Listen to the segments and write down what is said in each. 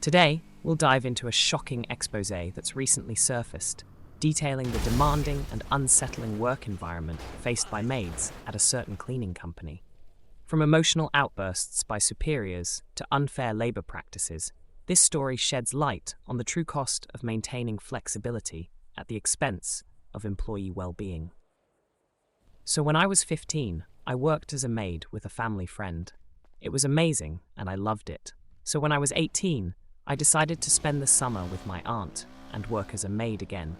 Today, we'll dive into a shocking expose that's recently surfaced, detailing the demanding and unsettling work environment faced by maids at a certain cleaning company. From emotional outbursts by superiors to unfair labor practices, this story sheds light on the true cost of maintaining flexibility at the expense of employee well-being. So when I was 15, I worked as a maid with a family friend. It was amazing and I loved it. So when I was 18, I decided to spend the summer with my aunt and work as a maid again.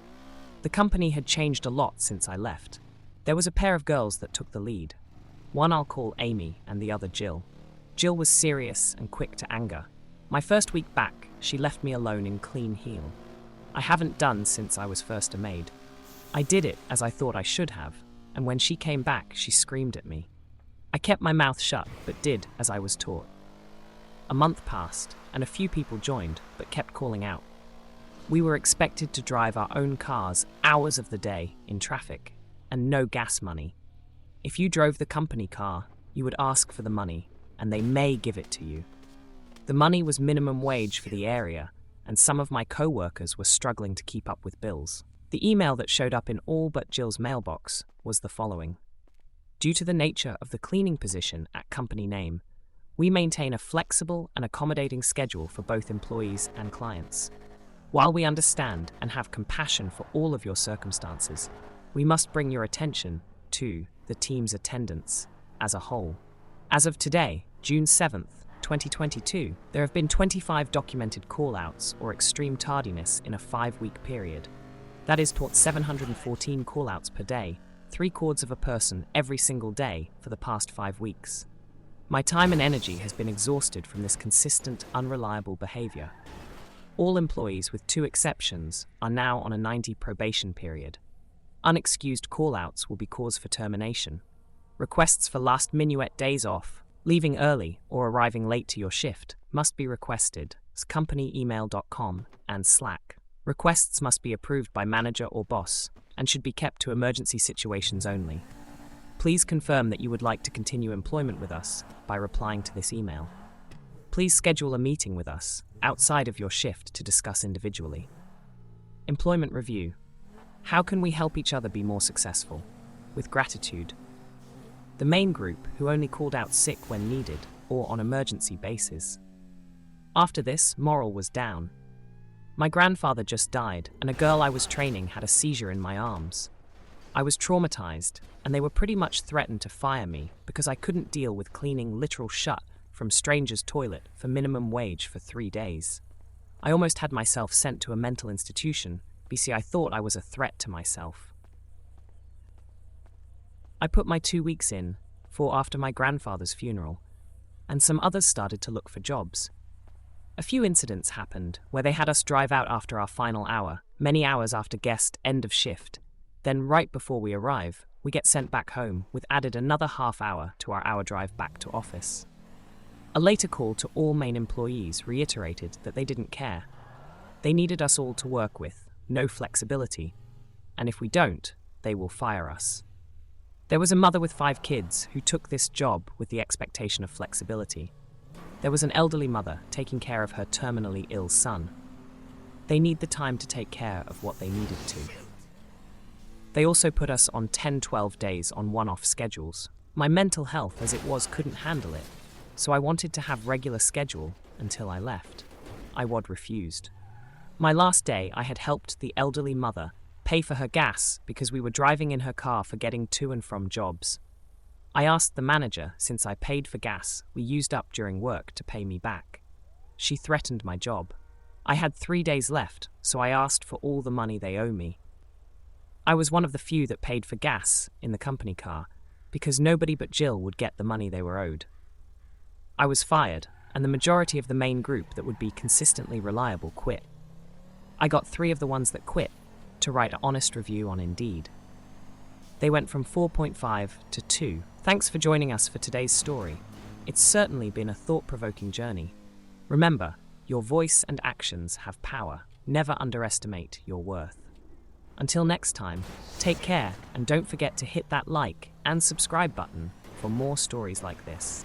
The company had changed a lot since I left. There was a pair of girls that took the lead. One I'll call Amy and the other Jill. Jill was serious and quick to anger. My first week back, she left me alone in clean heel. I haven't done since I was first a maid. I did it as I thought I should have, and when she came back, she screamed at me. I kept my mouth shut, but did as I was taught. A month passed, and a few people joined, but kept calling out. We were expected to drive our own cars hours of the day in traffic, and no gas money. If you drove the company car, you would ask for the money, and they may give it to you. The money was minimum wage for the area, and some of my co-workers were struggling to keep up with bills. The email that showed up in all but Jill's mailbox was the following. Due to the nature of the cleaning position at company name, we maintain a flexible and accommodating schedule for both employees and clients. While we understand and have compassion for all of your circumstances, we must bring your attention to the team's attendance as a whole. As of today, June 7th, 2022, there have been 25 documented call-outs or extreme tardiness in a 5-week period. That is taught 714 call-outs per day, 3/4 of a person every single day for the past 5 weeks. My time and energy has been exhausted from this consistent, unreliable behavior. All employees, with 2 exceptions, are now on a 90 probation period. Unexcused call-outs will be cause for termination. Requests for last minuet days off, leaving early or arriving late to your shift must be requested as companyemail.com and Slack. Requests must be approved by manager or boss and should be kept to emergency situations only. Please confirm that you would like to continue employment with us by replying to this email. Please schedule a meeting with us outside of your shift to discuss individually. Employment review. How can we help each other be more successful? With gratitude. The main group who only called out sick when needed or on emergency basis. After this, morale was down. My grandfather just died and a girl I was training had a seizure in my arms. I was traumatized and they were pretty much threatened to fire me because I couldn't deal with cleaning literal shit from strangers' toilet for minimum wage for 3 days. I almost had myself sent to a mental institution because I thought I was a threat to myself. I put my 2 weeks in for after my grandfather's funeral, and some others started to look for jobs. A few incidents happened where they had us drive out after our final hour, many hours after guest end of shift. Then right before we arrive, we get sent back home with added another half hour to our hour drive back to office. A later call to all main employees reiterated that they didn't care. They needed us all to work with, no flexibility, and if we don't, they will fire us. There was a mother with 5 kids who took this job with the expectation of flexibility. There was an elderly mother taking care of her terminally ill son. They need the time to take care of what they needed to. They also put us on 10-12 days on one-off schedules. My mental health as it was couldn't handle it, so I wanted to have regular schedule until I left. I refused. My last day, I had helped the elderly mother pay for her gas because we were driving in her car for getting to and from jobs. I asked the manager, since I paid for gas we used up during work, to pay me back. She threatened my job. I had 3 days left, so I asked for all the money they owe me. I was one of the few that paid for gas in the company car because nobody but Jill would get the money they were owed. I was fired, and the majority of the main group that would be consistently reliable quit. I got 3 of the ones that quit to write an honest review on Indeed. They went from 4.5 to 2. Thanks for joining us for today's story. It's certainly been a thought-provoking journey. Remember, your voice and actions have power. Never underestimate your worth. Until next time, take care and don't forget to hit that like and subscribe button for more stories like this.